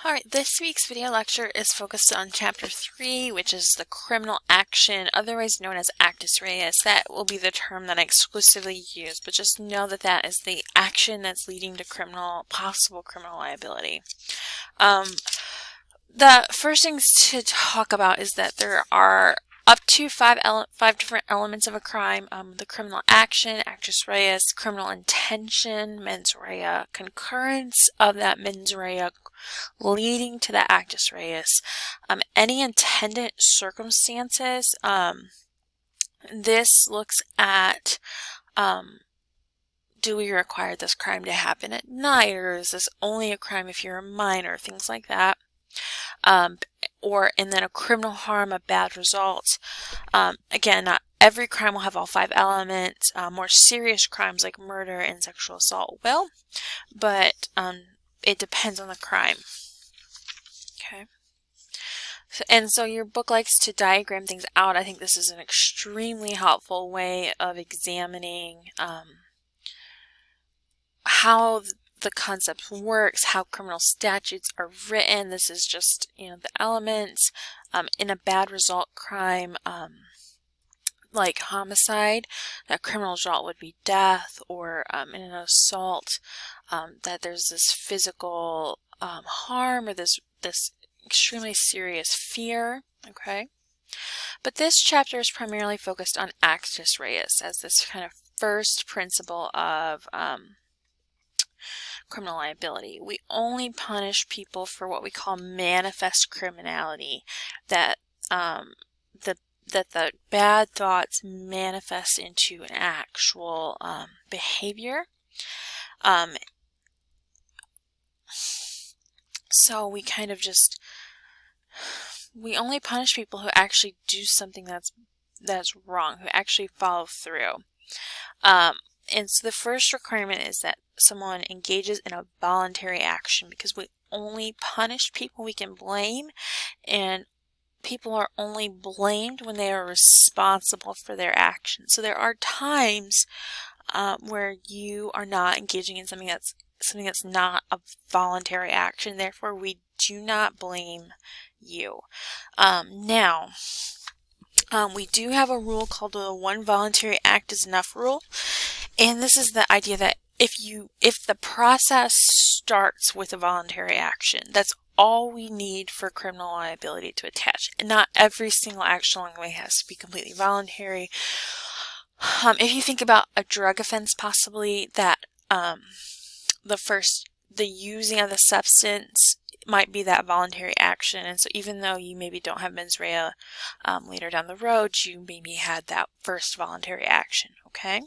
Alright, this week's video lecture is focused on Chapter 3, which is the criminal action, otherwise known as actus reus. That will be the term that I exclusively use, but just know that that is the action that's leading to possible criminal liability. The first things to talk about is that there are up to five different elements of a crime: the criminal action, actus reus, criminal intention, mens rea, concurrence of that mens rea leading to the actus reus, any attendant circumstances. This looks at do we require this crime to happen at night, or is this only a crime if you're a minor, things like that. And then a criminal harm, a bad result. Again, not every crime will have all 5 elements. More serious crimes like murder and sexual assault will, but it depends on the crime. Okay. So your book likes to diagram things out. I think this is an extremely helpful way of examining how the concept works, how criminal statutes are written. This is just, the elements. In a bad result crime, like homicide, that criminal result would be death, or in an assault, that there's this physical harm, or this extremely serious fear. Okay, but this chapter is primarily focused on actus reus as this kind of first principle of criminal liability. We only punish people for what we call manifest criminality, that the bad thoughts manifest into an actual behavior. So we kind of we only punish people who actually do something that's wrong, who actually follow through. And so the first requirement is that someone engages in a voluntary action, because we only punish people we can blame, and people are only blamed when they are responsible for their actions. So there are times where you are not engaging in something that's not a voluntary action. Therefore, we do not blame you. Now, we do have a rule called the one voluntary act is enough rule, and this is the idea that if the process starts with a voluntary action, that's all we need for criminal liability to attach. And not every single action along the way has to be completely voluntary. If you think about a drug offense, possibly that the using of the substance might be that voluntary action, and so even though you maybe don't have mens rea later down the road, you maybe had that first voluntary action. Okay.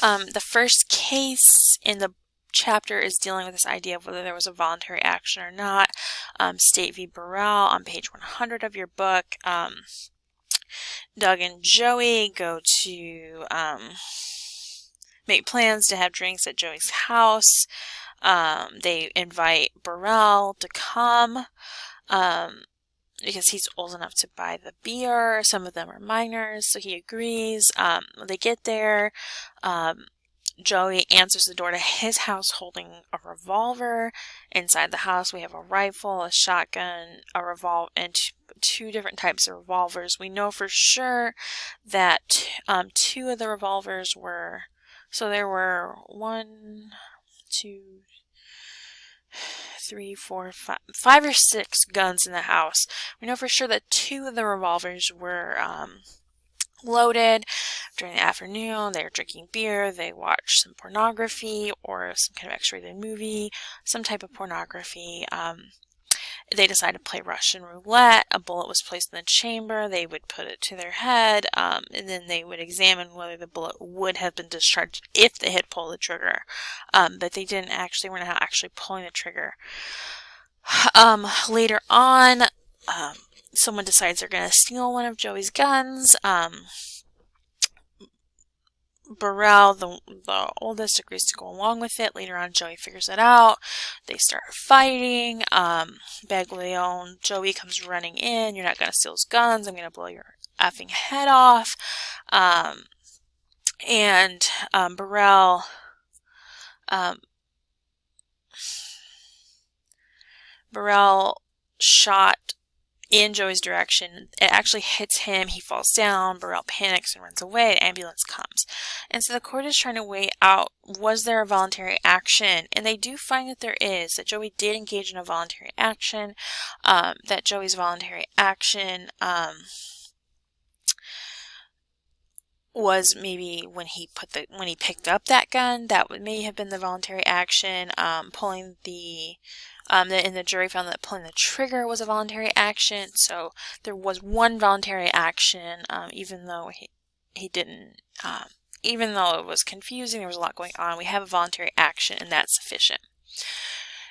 The first case in the chapter is dealing with this idea of whether there was a voluntary action or not. State v. Burrell on page 100 of your book. Doug and Joey go to make plans to have drinks at Joey's house. They invite Burrell to come because he's old enough to buy the beer. Some of them are minors, so he agrees. They get there. Joey answers the door to his house holding a revolver. Inside the house we have a rifle, a shotgun, a revolver, and two different types of revolvers. We know for sure that 2 of the revolvers were, so there were 1, 2, 3, 4, 5 or 6 guns in the house. We know for sure that 2 of the revolvers were loaded. During the afternoon, they were drinking beer, they watched some pornography or some kind of X-rated movie, some type of pornography. They decided to play Russian roulette. A bullet was placed in the chamber. They would put it to their head, and then they would examine whether the bullet would have been discharged if they had pulled the trigger. But they were not actually pulling the trigger. Later on, someone decides they're going to steal one of Joey's guns. Burrell, the oldest, agrees to go along with it. Later on, Joey figures it out. They start fighting. Baglione, Joey comes running in. You're not going to steal his guns. I'm going to blow your effing head off. Burrell Burrell shot in Joey's direction. It actually hits him. He falls down. Burrell panics and runs away. The ambulance comes. And so the court is trying to weigh out, was there a voluntary action? And they do find that there is, that Joey did engage in a voluntary action, that Joey's voluntary action was maybe when he picked up that gun. That may have been the voluntary action. Pulling the and the jury found that pulling the trigger was a voluntary action. So there was one voluntary action, even though he didn't. Even though it was confusing, there was a lot going on. We have a voluntary action, and that's sufficient.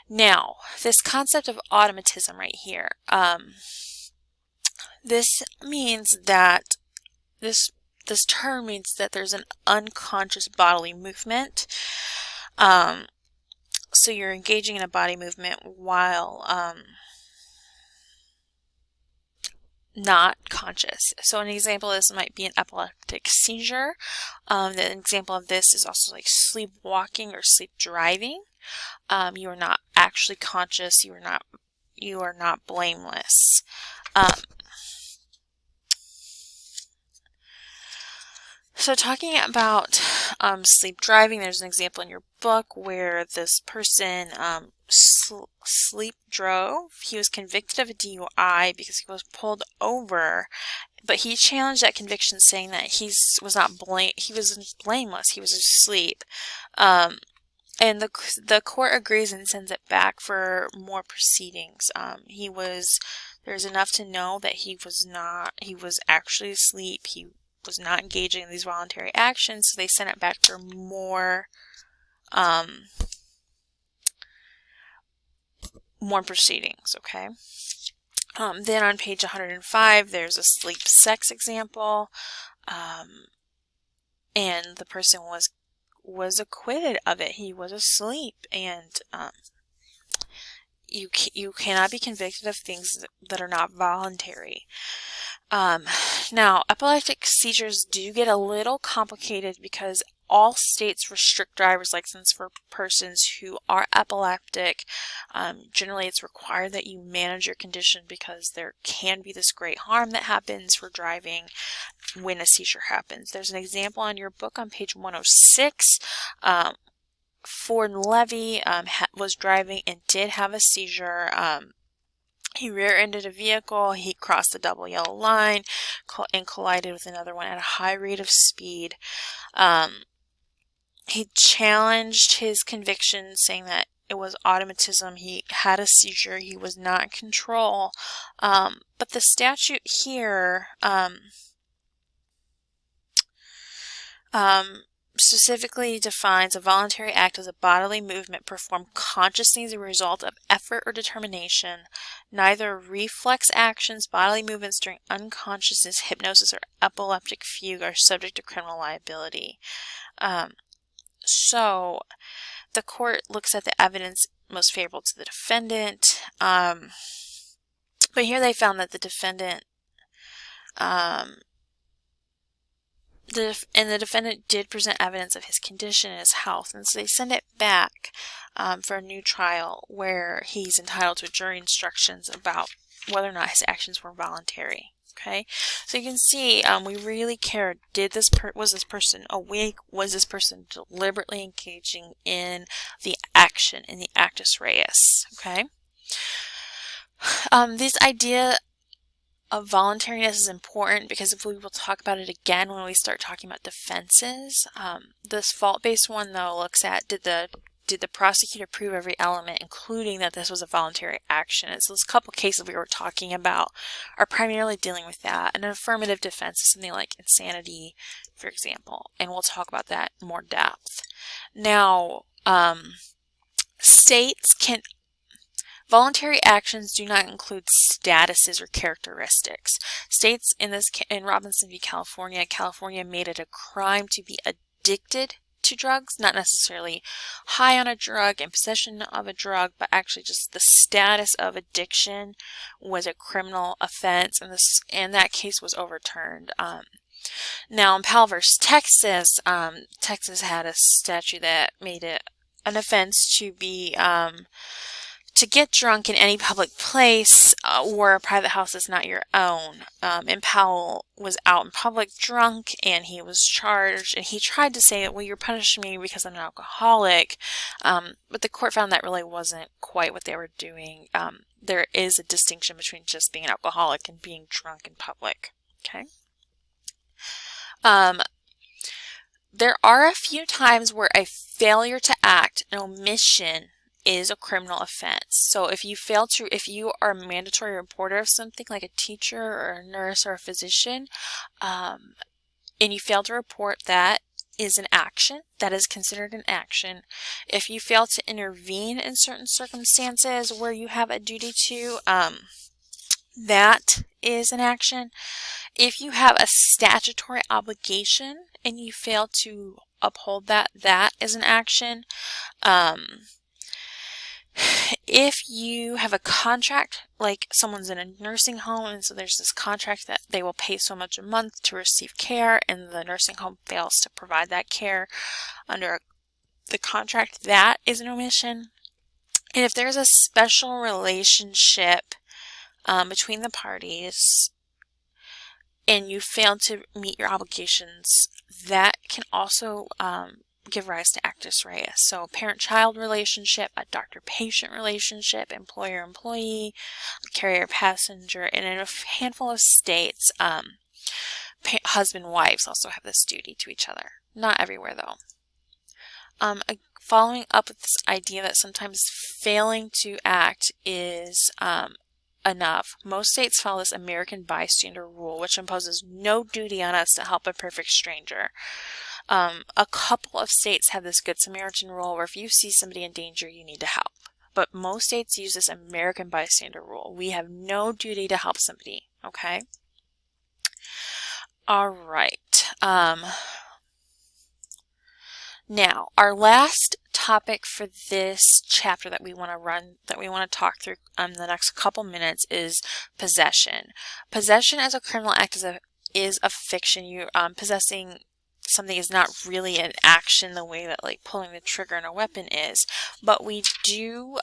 Now, this concept of automatism right here. This means that this term means that there's an unconscious bodily movement. So you're engaging in a body movement while not conscious. So an example of this might be an epileptic seizure. An example of this is also like sleepwalking or sleep driving. You are not actually conscious. You are not blameless. So talking about sleep driving, there's an example in your book where this person sleep drove. He was convicted of a DUI because he was pulled over, but he challenged that conviction, saying that he wasn't blameless. He was asleep. And the court agrees and sends it back for more proceedings. There's enough to know that he was actually asleep. He was not engaging in these voluntary actions, so they sent it back for more proceedings, okay? Then on page 105, there's a sleep sex example, and the person was acquitted of it. He was asleep, and you cannot be convicted of things that are not voluntary. Now, epileptic seizures do get a little complicated because all states restrict driver's license for persons who are epileptic. Generally, it's required that you manage your condition because there can be this great harm that happens for driving when a seizure happens. There's an example on your book on page 106. Ford Levy was driving and did have a seizure. He rear-ended a vehicle, he crossed the double yellow line, and collided with another one at a high rate of speed. He challenged his conviction, saying that it was automatism. He had a seizure. He was not in control. But the statute here specifically defines a voluntary act as a bodily movement performed consciously as a result of effort or determination. Neither reflex actions, bodily movements during unconsciousness, hypnosis, or epileptic fugue are subject to criminal liability. So the court looks at the evidence most favorable to the defendant. But here they found that the defendant the defendant did present evidence of his condition and his health, and so they send it back for a new trial where he's entitled to jury instructions about whether or not his actions were voluntary. Okay, so you can see we really care. Was this person awake? Was this person deliberately engaging in the action, in the actus reus? Okay, this idea of voluntariness is important because if we will talk about it again when we start talking about defenses. This fault-based one, though, looks at did the prosecutor prove every element, including that this was a voluntary action. And so those couple cases we were talking about are primarily dealing with that. An affirmative defense is something like insanity, for example, and we'll talk about that in more depth. Now, voluntary actions do not include statuses or characteristics. States in Robinson v. California made it a crime to be addicted to drugs, not necessarily high on a drug and possession of a drug, but actually just the status of addiction was a criminal offense, and that case was overturned. Now in Powell v. Texas, Texas had a statute that made it an offense to be to get drunk in any public place or a private house is not your own. And Powell was out in public drunk, and he was charged, and he tried to say, well, you're punishing me because I'm an alcoholic. But the court found that really wasn't quite what they were doing. There is a distinction between just being an alcoholic and being drunk in public. Okay. There are a few times where a failure to act, an omission, is a criminal offense. So if you are a mandatory reporter of something like a teacher or a nurse or a physician, and you fail to report, that is an action. That is considered an action. If you fail to intervene in certain circumstances where you have a duty to, that is an action. If you have a statutory obligation and you fail to uphold that, that is an action. If you have a contract, like someone's in a nursing home, and so there's this contract that they will pay so much a month to receive care, and the nursing home fails to provide that care under the contract, that is an omission. And if there's a special relationship between the parties and you fail to meet your obligations, that can also give rise to actus reus. So parent-child relationship, a doctor-patient relationship, employer-employee, carrier-passenger, and in a handful of states, husband-wives also have this duty to each other. Not everywhere, though. Following up with this idea that sometimes failing to act is enough. Most states follow this American bystander rule, which imposes no duty on us to help a perfect stranger. A couple of states have this Good Samaritan rule where if you see somebody in danger, you need to help. But most states use this American bystander rule. We have no duty to help somebody, okay? All right. Now, our last topic for this chapter that we want to talk through the next couple minutes is possession. Possession as a criminal act is a fiction. You possessing something is not really an action the way that like pulling the trigger on a weapon is, but we do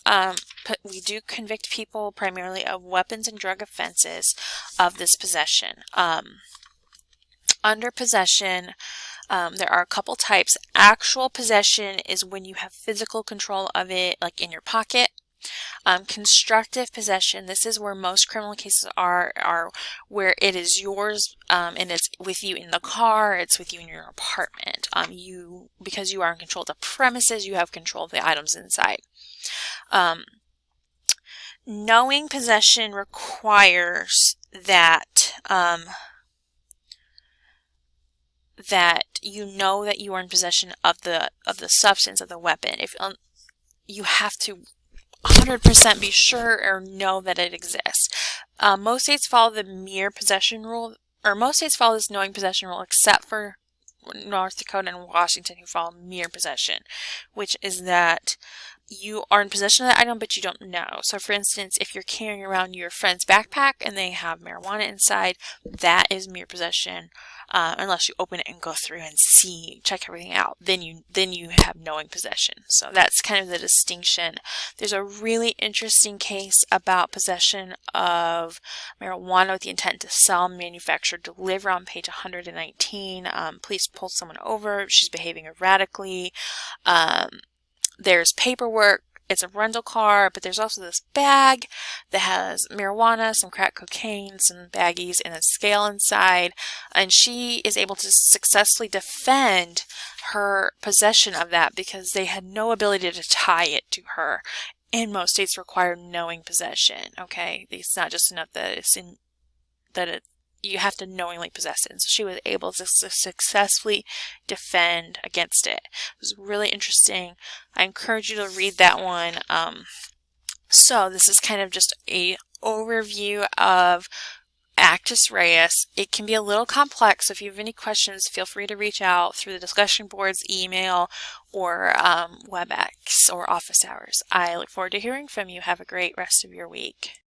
convict people primarily of weapons and drug offenses of this possession. Under possession, there are a couple types. Actual possession is when you have physical control of it, like in your pocket. Constructive possession, this is where most criminal cases are where it is yours, and it's with you in the car, it's with you in your apartment. Because you are in control of the premises, you have control of the items inside. Knowing possession requires that that you know that you are in possession of the substance of the weapon. If you have to 100% be sure or know that it exists. Most states follow the mere possession rule, or most states follow this knowing possession rule, except for North Dakota and Washington, who follow mere possession, which is that you are in possession of the item, but you don't know. So, for instance, if you're carrying around your friend's backpack and they have marijuana inside, that is mere possession. Unless you open it and go through and check everything out, then you have knowing possession. So that's kind of the distinction. There's a really interesting case about possession of marijuana with the intent to sell, manufacture, deliver on page 119. Police pulled someone over. She's behaving erratically. There's paperwork. It's a rental car, but there's also this bag that has marijuana, some crack cocaine, some baggies, and a scale inside. And she is able to successfully defend her possession of that because they had no ability to tie it to her. And most states require knowing possession. Okay, it's not just enough that you have to knowingly possess it. And so she was able to successfully defend against it. It was really interesting. I encourage you to read that one. So this is kind of just a overview of actus reus. It can be a little complex, so if you have any questions, feel free to reach out through the discussion boards, email, or WebEx or office hours. I look forward to hearing from you. Have a great rest of your week.